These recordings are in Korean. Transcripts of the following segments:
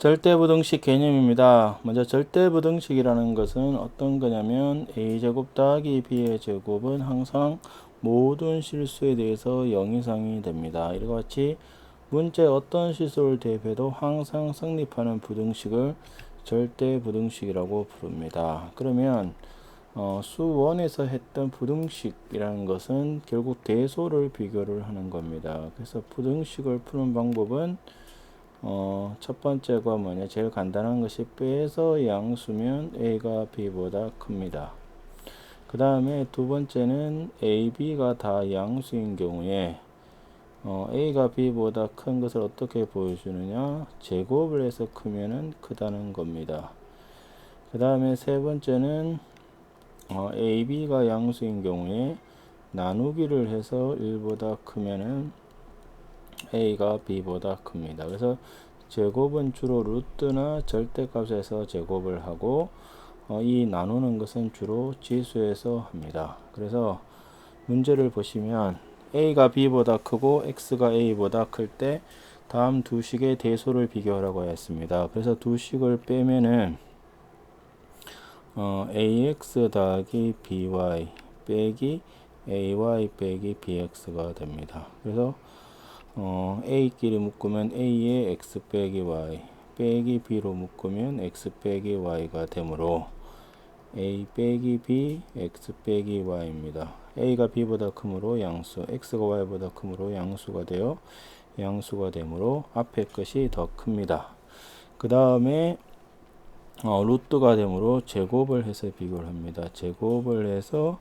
절대부등식 개념입니다. 먼저 절대부등식이라는 것은 어떤 거냐면 a제곱 더하기 b의 제곱은 항상 모든 실수에 대해서 0 이상이 됩니다. 이와 같이 문제에 어떤 실수를 대입해도 항상 성립하는 부등식을 절대부등식이라고 부릅니다. 그러면 수1에서 했던 부등식이라는 것은 결국 대소를 비교를 하는 겁니다. 그래서 부등식을 푸는 방법은 첫 번째가 뭐냐, 제일 간단한 것이 빼서 양수면 a가 b보다 큽니다. 그 다음에 두 번째는 a, b가 다 양수인 경우에 a가 b보다 큰 것을 어떻게 보여주느냐, 제곱을 해서 크면은 크다는 겁니다. 그 다음에 세 번째는 a, b가 양수인 경우에 나누기를 해서 1보다 크면은 a가 b보다 큽니다. 그래서 제곱은 주로 루트나 절대값에서 제곱을 하고 이 나누는 것은 주로 지수에서 합니다. 그래서 문제를 보시면 a가 b보다 크고 x가 a보다 클 때 다음 두 식의 대소를 비교하라고 했습니다. 그래서 두 식을 빼면은 ax 더하기 by 빼기 ay 빼기 bx가 됩니다. 그래서 a끼리 묶으면 a의 x 빼기 y 빼기 b로 묶으면 x 빼기 y가 되므로 a 빼기 b x 빼기 y입니다. a가 b보다 크므로 양수, x가 y보다 크므로 양수가 되어 양수가 되므로 앞에 것이 더 큽니다. 그 다음에 루트가 되므로 제곱을 해서 비교를 합니다. 제곱을 해서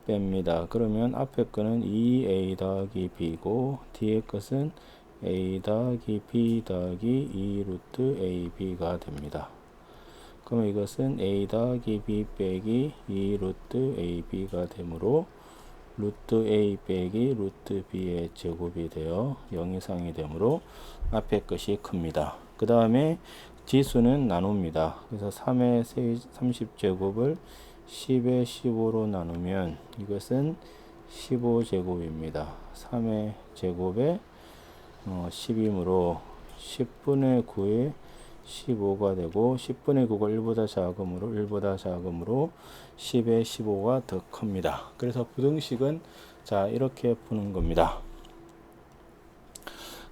뺍니다. 그러면 앞에 거는 2a 더하기 b고 뒤에 것은 a 더하기 b 더하기 2 루트 ab가 됩니다. 그럼 이것은 a 더하기 b 빼기 2 루트 ab가 되므로 루트 a 빼기 루트 b의 제곱이 되어 0 이상이 되므로 앞에 것이 큽니다. 그 다음에 지수는 나눕니다. 그래서 3의 30제곱을 10의 15로 나누면 이것은 15제곱입니다. 3의 제곱에 10이므로 10분의 9에 15가 되고 10분의 9가 1보다 작으므로 10의 15가 더 큽니다. 그래서 부등식은 자 이렇게 푸는 겁니다.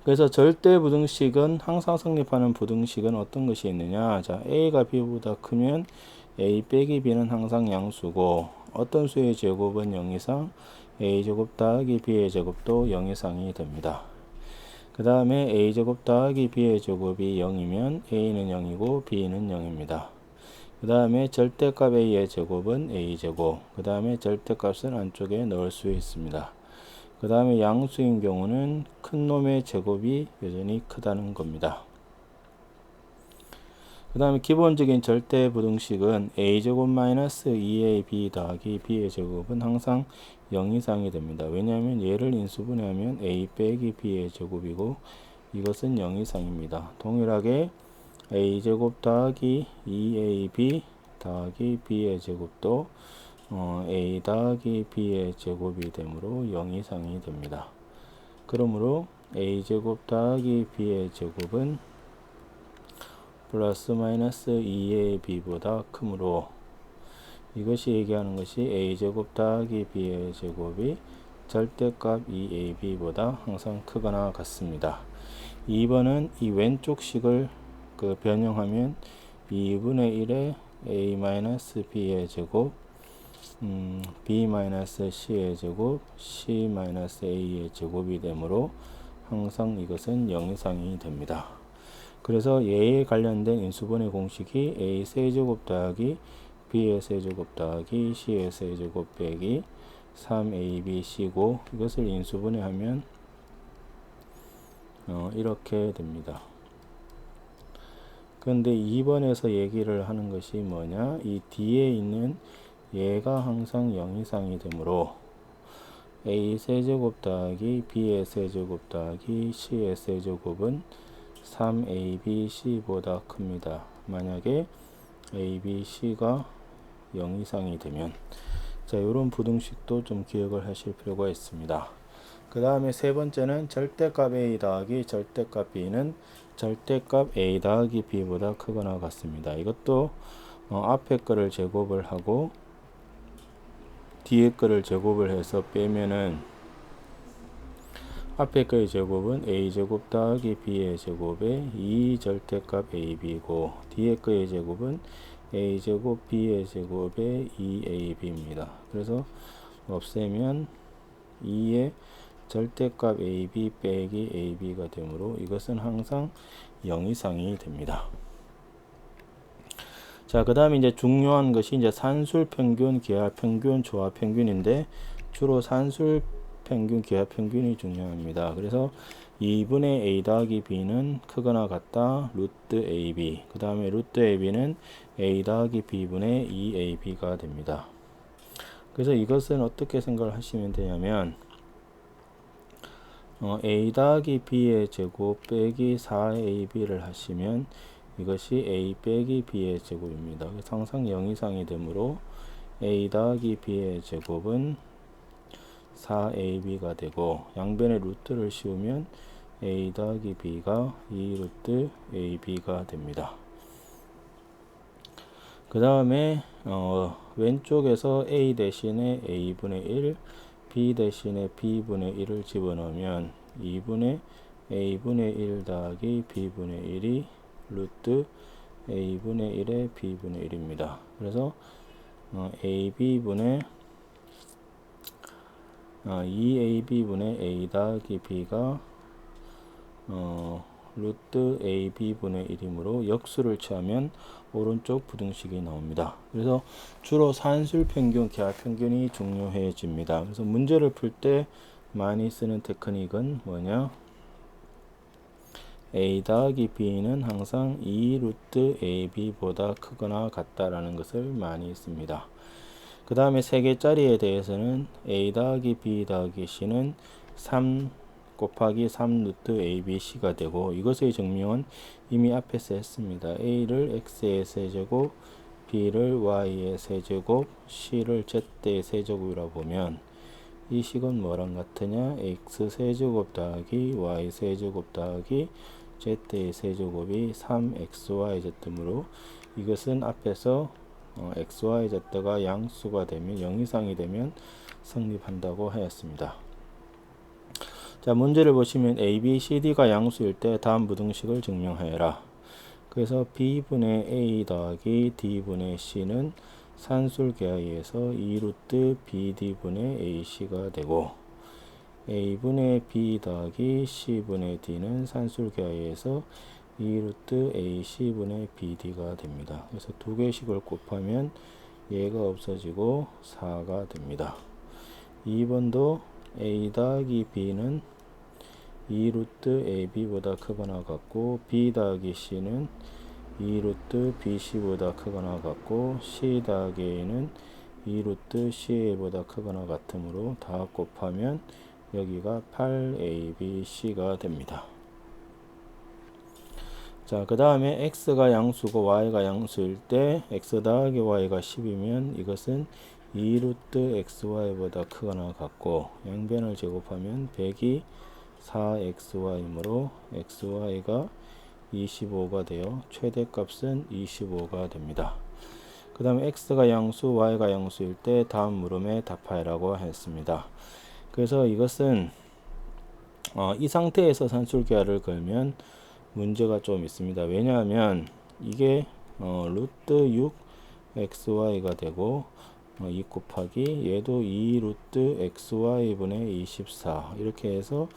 그래서 절대 부등식은 항상 성립하는 부등식은 어떤 것이 있느냐, 자 a가 b보다 크면 a 빼기 b는 항상 양수고 어떤 수의 제곱은 0 이상 a제곱 더하기 b의 제곱도 0 이상이 됩니다. 그 다음에 a제곱 더하기 b의 제곱이 0이면 a는 0이고 b는 0입니다. 그 다음에 절대값 a의 제곱은 a제곱, 그 다음에 절대값은 안쪽에 넣을 수 있습니다. 그 다음에 양수인 경우는 큰 놈의 제곱이 여전히 크다는 겁니다. 그 다음에 기본적인 절대 부등식은 a제곱 마이너스 2ab 더하기 b의 제곱은 항상 0 이상이 됩니다. 왜냐하면 얘를 인수분해하면 a 빼기 b의 제곱이고 이것은 0 이상입니다. 동일하게 a제곱 더하기 2ab 더하기 b의 제곱도 a 더하기 b의 제곱이 되므로 0 이상이 됩니다. 그러므로 a제곱 더하기 b의 제곱은 플러스 마이너스 2ab보다 크므로 이것이 얘기하는 것이 a제곱 더하기 b의 제곱이 절대값 2ab보다 항상 크거나 같습니다. 2번은 이 왼쪽 식을 변형하면 2분의 1에 a-b의 제곱 b-c의 제곱 c-a의 제곱이 되므로 항상 이것은 0 이상이 됩니다. 그래서 얘에 관련된 인수분해 공식이 a 세제곱 더하기 b의 세제곱 더하기 c의 세제곱 빼기 3abc고 이것을 인수분해하면 이렇게 됩니다. 그런데 2번에서 얘기를 하는 것이 뭐냐, 이 뒤에 있는 얘가 항상 0 이상이 되므로 a 세제곱 더하기 b의 세제곱 더하기 c의 세제곱은 3abc보다 큽니다. 만약에 abc가 0 이상이 되면 자 이런 부등식도 좀 기억을 하실 필요가 있습니다. 그 다음에 세 번째는 절대값 a 더하기 절대값 b는 절대값 a 더하기 b보다 크거나 같습니다. 이것도 앞에 거를 제곱을 하고 뒤에 거를 제곱을 해서 빼면은 앞에 거의 제곱은 a제곱 더하기 b의 제곱에 2 절대값 ab고 뒤에 거의 제곱은 a제곱 b의 제곱에 2ab입니다. 그래서 없애면 2의 절대값 ab 빼기 ab가 되므로 이것은 항상 0 이상이 됩니다. 자, 그 다음에 이제 중요한 것이 이제 산술 평균, 기하 평균, 조합 평균인데 주로 산술 평균, 기하 평균이 중요합니다. 그래서 2분의 a 더하기 b는 크거나 같다 루트 ab, 그 다음에 루트 ab는 a 더하기 b분의 2ab가 됩니다. 그래서 이것은 어떻게 생각을 하시면 되냐면 a 더하기 b의 제곱 빼기 4ab를 하시면 이것이 a 빼기 b의 제곱입니다. 그래서 항상 0 이상이 되므로 a 더하기 b의 제곱은 4ab가 되고 양변에 루트를 씌우면 a 더하기 b가 2 루트 ab가 됩니다. 그 다음에 왼쪽에서 a 대신에 a분의 1, b 대신에 b분의 1을 집어넣으면 2분의 a분의 1 더하기 b분의 1이 루트 a분의 1의 b분의 1입니다. 그래서 ab분의 2ab분의 a 더하기 b가 루트 ab분의 1이므로 역수를 취하면 오른쪽 부등식이 나옵니다. 그래서 주로 산술 평균, 기하 평균이 중요해집니다. 그래서 문제를 풀 때 많이 쓰는 테크닉은 뭐냐? a 더하기 b는 항상 2 루트 ab보다 크거나 같다라는 것을 많이 씁니다. 그 다음에 3개짜리에 대해서는 a 더하기 b 더하기 c는 3 곱하기 3 루트 abc가 되고 이것의 증명은 이미 앞에서 했습니다. a를 x의 세제곱, b를 y의 세제곱, c를 z의 세제곱이라고 보면 이 식은 뭐랑 같으냐? x 세제곱 더하기 y 세제곱 더하기 z의 세제곱이 3xyz므로 이것은 앞에서 xyz가 양수가 되면 0 이상이 되면 성립한다고 하였습니다. 자, 문제를 보시면 a, b, c, d가 양수일 때 다음 부등식을 증명하여라. 그래서 b분의 a 더하기 d분의 c는 산술계에 의해서 2 루트 bd분의 ac가 되고 a분의 b 더하기 c분의 d는 산술계에 의해서 2 루트 ac분의 bd가 됩니다. 그래서 두 개씩을 곱하면 얘가 없어지고 4가 됩니다. 2번도 a 더하기 b는 2 루트 ab보다 크거나 같고 b 더하기 c는 2 루트 bc보다 크거나 같고 c 더하기 a는 2 루트 ca보다 크거나 같으므로 다 곱하면 여기가 8abc가 됩니다. 자, 그 다음에 x가 양수고 y가 양수일 때 x 더하기 y가 10이면 이것은 2 루트 xy보다 크거나 같고 양변을 제곱하면 100이 4xy이므로 xy가 25가 되어 최대값은 25가 됩니다. 그 다음에 x가 양수, y가 양수일 때 다음 물음에 답하라고 했습니다. 그래서 이것은 이 상태에서 산술계화를 걸면 문제가 좀 있습니다. 왜냐하면 이게 루트 6 xy가 되고 2 곱하기 얘도 2 루트 xy분의 24 이렇게 해서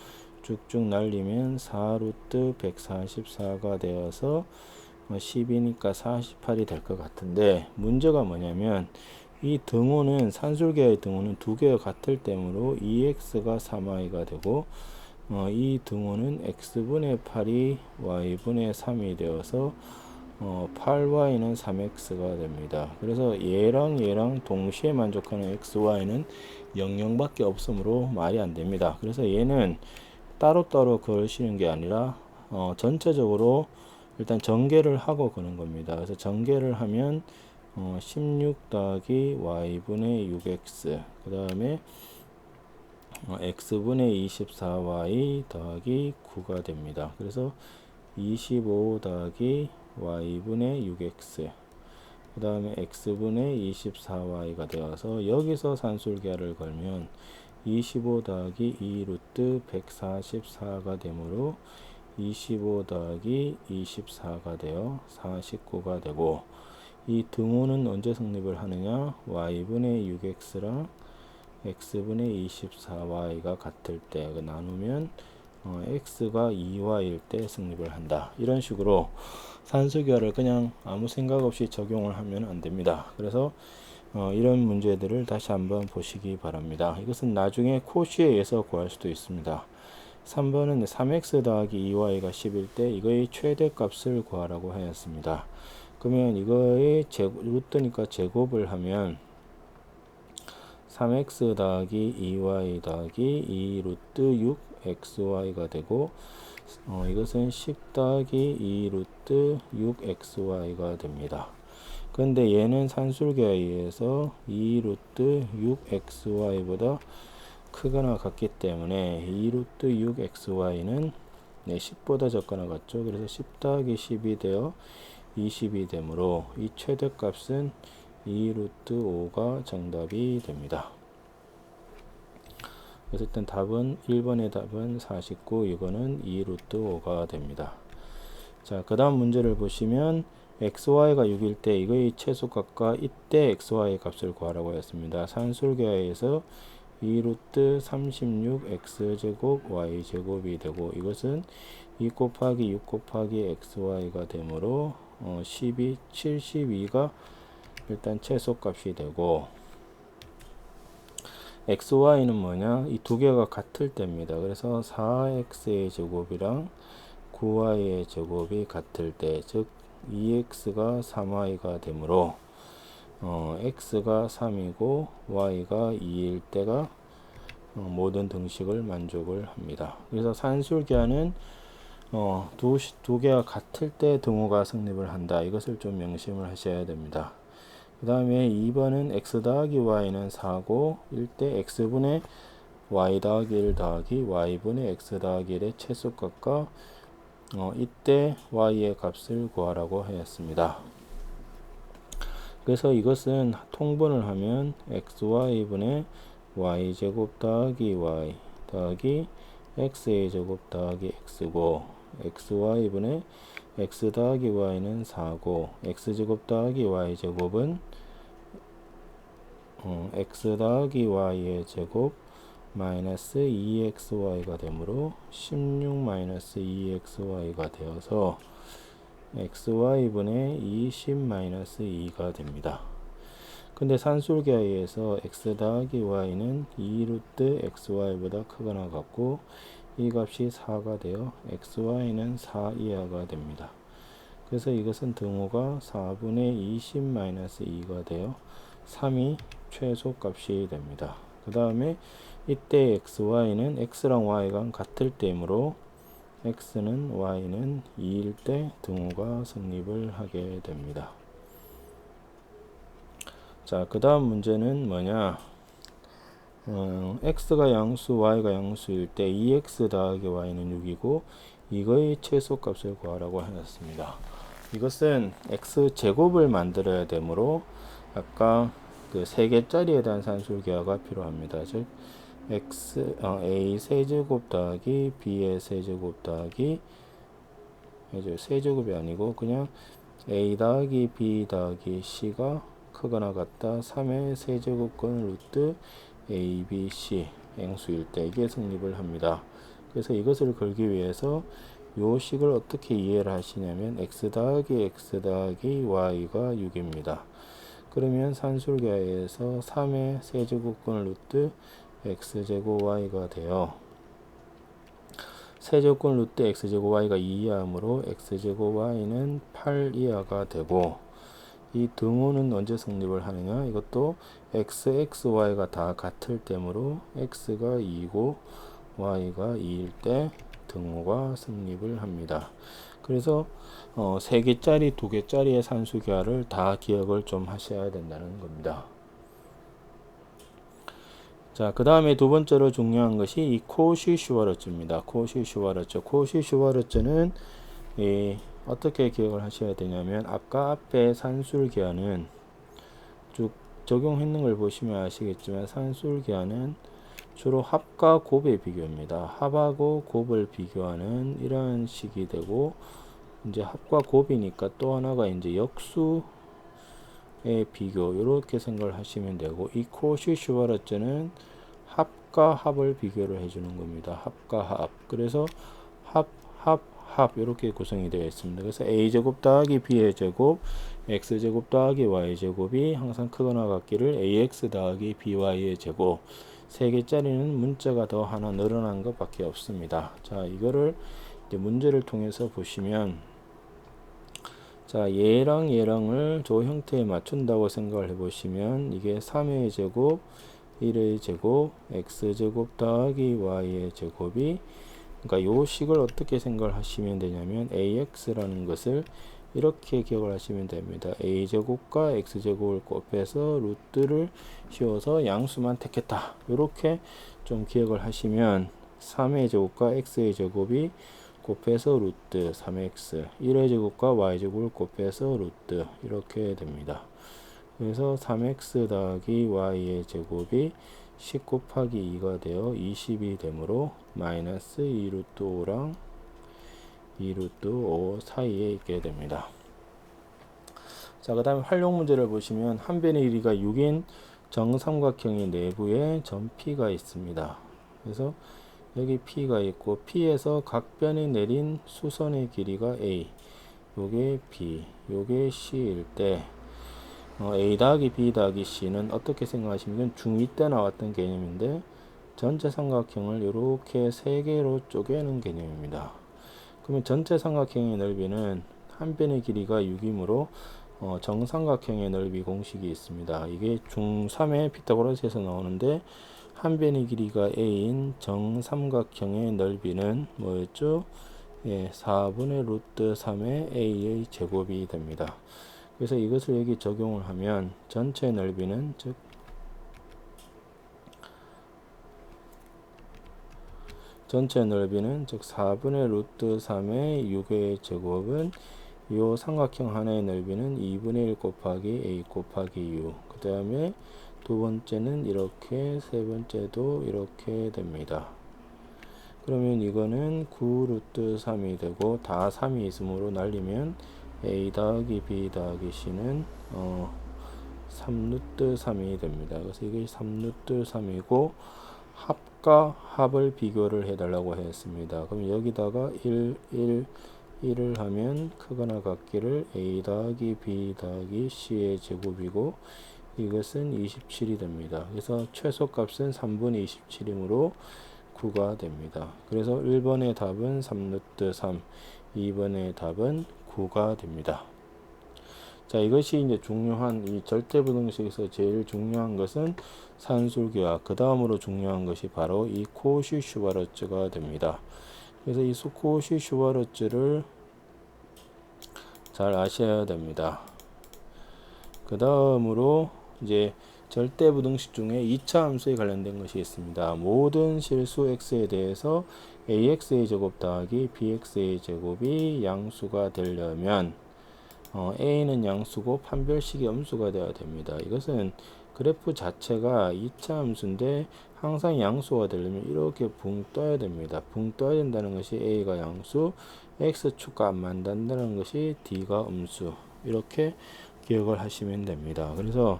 쭉쭉 날리면 4 루트 144가 되어서 10이니까 48이 될 것 같은데 문제가 뭐냐면 이 등호는 산술계의 등호는 두 개가 같을 때문에 2x가 3y가 되고 이 등호는 x분의 8이 y분의 3이 되어서 8y는 3x가 됩니다. 그래서 얘랑 동시에 만족하는 xy는 00밖에 없으므로 말이 안 됩니다. 그래서 얘는 따로따로 그으시는 게 아니라 전체적으로 일단 전개를 하고 그는 겁니다. 그래서 전개를 하면 16 더하기 y분의 6x 그 다음에 x분의 24y 더하기 9가 됩니다. 그래서 25 더하기 y분의 6x 그 다음에 x분의 24y가 되어서 여기서 산술계를 걸면 25 더하기 2 루트 144가 되므로 25 더하기 24가 되어 49가 되고 이 등호는 언제 성립을 하느냐 y분의 6x랑 x분의 24y가 같을 때 나누면 x가 2y일 때 성립을 한다. 이런 식으로 산수계를 그냥 아무 생각 없이 적용을 하면 안 됩니다. 그래서 이런 문제들을 다시 한번 보시기 바랍니다. 이것은 나중에 코시에 의해서 구할 수도 있습니다. 3번은 3x 더하기 2y가 10일 때 이거의 최대값을 구하라고 하였습니다. 그러면 이거의 루트니까 제곱을 하면 3x 더하기 2y 더하기 2 루트 6xy가 되고 이것은 10 더하기 2 루트 6xy가 됩니다. 그런데 얘는 산술계에 의해서 2 루트 6xy보다 크거나 같기 때문에 2 루트 6xy는 10보다 적거나 같죠. 그래서 10 더하기 10이 되어 20이 되므로 이 최대값은 2 루트 5가 정답이 됩니다. 그래서 일단 답은 1번의 답은 49, 이거는 2 루트 5가 됩니다. 자, 그 다음 문제를 보시면 xy가 6일 때 이거의 최소값과 이때 xy 값을 구하라고 했습니다. 산술계에서 2 루트 36 x제곱 y제곱이 되고 이것은 2 곱하기 6 곱하기 xy가 되므로 72가 일단 최소값이 되고 xy는 뭐냐 이 두 개가 같을 때입니다. 그래서 4x의 제곱이랑 9y의 제곱이 같을 때 즉 2x가 3y가 되므로 x가 3이고 y가 2일 때가 모든 등식을 만족을 합니다. 그래서 산술계는 두 개가 같을 때 등호가 성립을 한다. 이것을 좀 명심을 하셔야 됩니다. 그 다음에 2번은 x 더하기 y는 4고 1대 x분의 y 더하기 1 더하기 y분의 x 더하기 1의 최소값과 이때 y의 값을 구하라고 하였습니다. 그래서 이것은 통분을 하면 xy분의 y제곱 더하기 y 더하기 x의 제곱 더하기 x고 xy분의 x 더하기 y는 4고 x제곱 더하기 y제곱은 x 더하기 y의 제곱 마이너스 2xy가 되므로 16 마이너스 2xy가 되어서 xy분의 20 마이너스 2가 됩니다. 근데 산술계에 의해서 x 더하기 y는 2 루트 xy보다 크거나 같고 이 값이 4가 되어 xy는 4 이하가 됩니다. 그래서 이것은 등호가 4분의 20 마이너스 2가 되어 3이 최소값이 됩니다. 그 다음에 이때 xy는 x랑 y가 같을 때이므로 x는 y는 2일 때 등호가 성립을 하게 됩니다. 자, 그 다음 문제는 뭐냐 x가 양수 y가 양수일 때 2x 더하기 y는 6이고 이거의 최소값을 구하라고 하였습니다. 이것은 x제곱을 만들어야 되므로 아까 그 3개짜리에 대한 산술계화가 필요합니다. 즉 a 세제곱 더하기 b의 세제곱 더하기 세제곱이 아니고 그냥 a 더하기 b 더하기 c가 크거나 같다 3의 세제곱권 루트 a, b, c 행수일 때 이게 성립을 합니다. 그래서 이것을 걸기 위해서 요 식을 어떻게 이해를 하시냐면 x 더하기 y가 6입니다. 그러면 산술계에서 3의 세제곱권 루트 x제곱 y가 되어 세제곱권 루트 x제곱 y가 2 이하므로 x제곱 y는 8 이하가 되고 이 등호는 언제 성립을 하느냐 이것도 x, x, y가 다 같을 때므로 x가 2고 y가 2일 때 등호가 성립을 합니다. 그래서 3개짜리, 2개짜리의 산수계화를 다 기억을 좀 하셔야 된다는 겁니다. 자, 그 다음에 두 번째로 중요한 것이 이 코시 슈와르츠입니다. 코시 슈와르츠. 코시 슈와르츠는 어떻게 기억을 하셔야 되냐면 아까 앞에 산술계하는 쭉 적용했는 걸 보시면 아시겠지만 산술계하는 주로 합과 곱의 비교입니다. 합하고 곱을 비교하는 이런 식이 되고, 이제 합과 곱이니까 또 하나가 이제 역수의 비교, 이렇게 생각을 하시면 되고, 이 코시-슈바르트는 합과 합을 비교를 해주는 겁니다. 합과 합. 그래서 합 이렇게 구성이 되어 있습니다. 그래서 a제곱 더하기 b의 제곱, x제곱 더하기 y제곱이 항상 크거나 같기를 ax 더하기 by의 제곱. 3개짜리는 문자가 더 하나 늘어난 것밖에 없습니다. 자, 이거를 이제 문제를 통해서 보시면, 자, 얘랑을 저 형태에 맞춘다고 생각을 해보시면, 이게 3의 제곱, 1의 제곱, x제곱 더하기 y의 제곱이, 그러니까 요 식을 어떻게 생각을 하시면 되냐면 ax라는 것을 이렇게 기억을 하시면 됩니다. a제곱과 x제곱을 곱해서 루트를 씌워서 양수만 택했다. 이렇게 좀 기억을 하시면 3의 제곱과 x의 제곱이 곱해서 루트 3x, 1의 제곱과 y제곱을 곱해서 루트, 이렇게 됩니다. 그래서 3x 더하기 y의 제곱이 10 곱하기 2가 되어 20이 되므로 마이너스 2루트 5랑 2루트 5 사이에 있게 됩니다. 자, 그 다음에 활용 문제를 보시면 한 변의 길이가 6인 정삼각형의 내부에 점 P가 있습니다. 그래서 여기 P가 있고, P에서 각 변에 내린 수선의 길이가 A, 요게 B, 요게 C일 때 A 더하기 B 더하기 C는 어떻게 생각하시면 중2 때 나왔던 개념인데, 전체 삼각형을 이렇게 3개로 쪼개는 개념입니다. 그러면 전체 삼각형의 넓이는 한 변의 길이가 6이므로 정삼각형의 넓이 공식이 있습니다. 이게 중3의 피타고라스에서 나오는데, 한 변의 길이가 A인 정삼각형의 넓이는 뭐였죠? 예, 4분의 루트 3의 A의 제곱이 됩니다. 그래서 이것을 여기 적용을 하면 전체 넓이는 즉 전체 넓이는 즉 4분의 루트 3의 6의 제곱은 이 삼각형 하나의 넓이는 2분의 1 곱하기 a 곱하기 u, 그 다음에 두 번째는 이렇게, 세 번째도 이렇게 됩니다. 그러면 이거는 9 루트 3이 되고, 다 3이 있으므로 날리면 a 더하기 b 더하기 c는 3 루트 3이 됩니다. 그래서 이게 3 루트 3이고, 합과 합을 비교를 해달라고 했습니다. 그럼 여기다가 1을 하면 크거나 같기를 a 더하기 b 더하기 c의 제곱이고, 이것은 27이 됩니다. 그래서 최소값은 3분의 27이므로 9가 됩니다. 그래서 1번의 답은 3 루트 3, 2번의 답은 9가 됩니다. 자, 이것이 이제 중요한, 이 절대부등식에서 제일 중요한 것은 산술계와 그 다음으로 중요한 것이 바로 이 코시-슈바르츠가 됩니다. 그래서 이 코시-슈바르츠를 잘 아셔야 됩니다. 그 다음으로 이제 절대부등식 중에 2차 함수에 관련된 것이 있습니다. 모든 실수 x에 대해서 ax의 제곱 더하기 bx의 제곱이 양수가 되려면 a는 양수고 판별식이 음수가 되어야 됩니다. 이것은 그래프 자체가 2차 함수인데 항상 양수가 되려면 이렇게 붕 떠야 됩니다. 붕 떠야 된다는 것이 a가 양수, x축과 안 만든다는 것이 d가 음수, 이렇게 기억을 하시면 됩니다. 그래서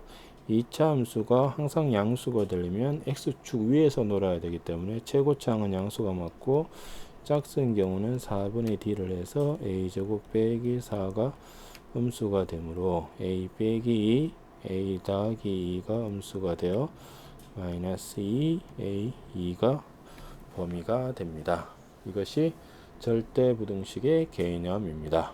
2차 함수가 항상 양수가 되려면 x축 위에서 놀아야 되기 때문에 최고차항은 양수가 맞고, 짝수인 경우는 4분의 d를 해서 a제곱 빼기 4가 음수가 되므로 a 빼기 2, a 더하기 2가 음수가 되어 마이너스 2, a 2가 범위가 됩니다. 이것이 절대부등식의 개념입니다.